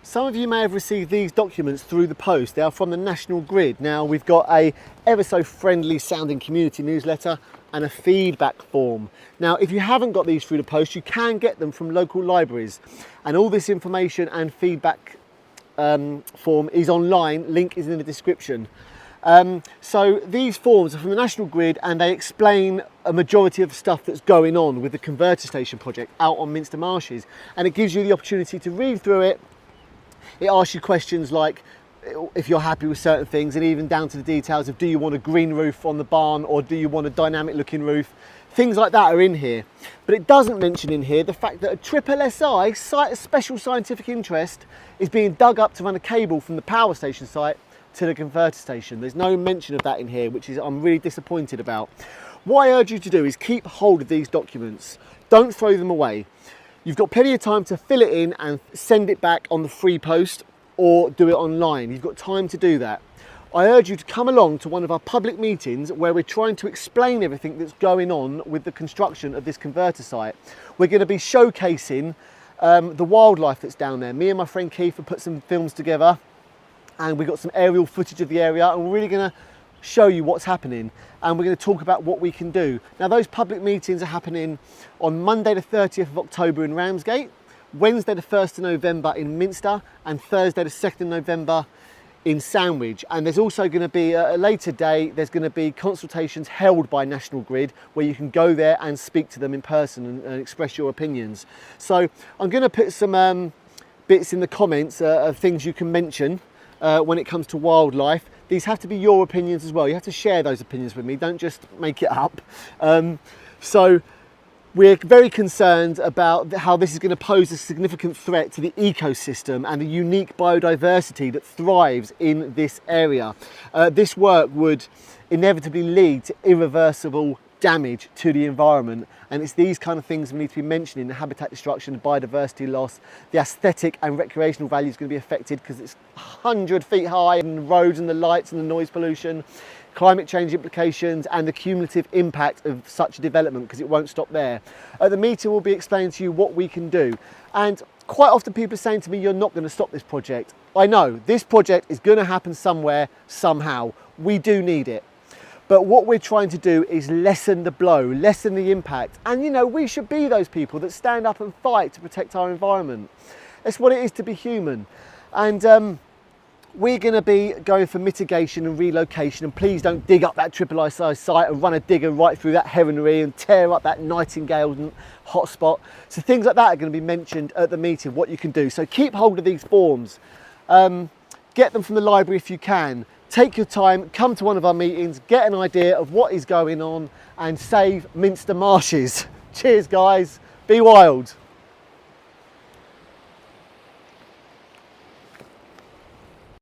Some of you may have received these documents through the post. They are from the National Grid. Now, we've got a ever so friendly sounding community newsletter and a feedback form. Now, if you haven't got these through the post, you can get them from local libraries. And all this information and feedback form is online. Link is in the description. So these forms are from the National Grid, and they explain a majority of the stuff that's going on with the converter station project out on Minster Marshes, and it gives you the opportunity to read through it. It asks you questions like if you're happy with certain things, and even down to the details of do you want a green roof on the barn or do you want a dynamic looking roof. Things like that are in here, but it doesn't mention in here the fact that a SSSI site of special scientific interest is being dug up to run a cable from the power station site to the converter station. There's no mention of that in here, which is I'm really disappointed about. What I urge you to do is keep hold of these documents. Don't throw them away. You've got plenty of time to fill it in and send it back on the free post or do it online. You've got time to do that. I urge you to come along to one of our public meetings where we're trying to explain everything that's going on with the construction of this converter site. We're going to be showcasing the wildlife that's down there. Me and my friend Keith have put some films together, and we've got some aerial footage of the area, and we're really going to show you what's happening, and we're going to talk about what we can do. Now, those public meetings are happening on Monday the 30th of October in Ramsgate, Wednesday the 1st of November in Minster, and Thursday the 2nd of November in Sandwich. And there's also going to be a later day, there's going to be consultations held by National Grid where you can go there and speak to them in person and express your opinions. So I'm going to put some bits in the comments of things you can mention when it comes to wildlife. These have to be your opinions as well. You have to share those opinions with me. Don't just make it up. So we're very concerned about how this is going to pose a significant threat to the ecosystem and the unique biodiversity that thrives in this area. This work would inevitably lead to irreversible damage to the environment, and it's these kind of things we need to be mentioning: the habitat destruction, the biodiversity loss, the aesthetic and recreational value is going to be affected because it's 100 feet high, and the roads and the lights and the noise pollution, climate change implications, and the cumulative impact of such a development, because it won't stop there. At the meeting we'll be explaining to you what we can do, and quite often people are saying to me, you're not going to stop this project. I know this project is going to happen somewhere, somehow. We do need it. But what we're trying to do is lessen the blow, lessen the impact. And you know, we should be those people that stand up and fight to protect our environment. That's what it is to be human. And we're going to be going for mitigation and relocation. And please don't dig up that SSSI site and run a digger right through that heronry and tear up that nightingale hotspot. So things like that are going to be mentioned at the meeting, what you can do. So keep hold of these forms. Get them from the library if you can. Take your time, come to one of our meetings, get an idea of what is going on, and save Minster Marshes. Cheers guys, be wild.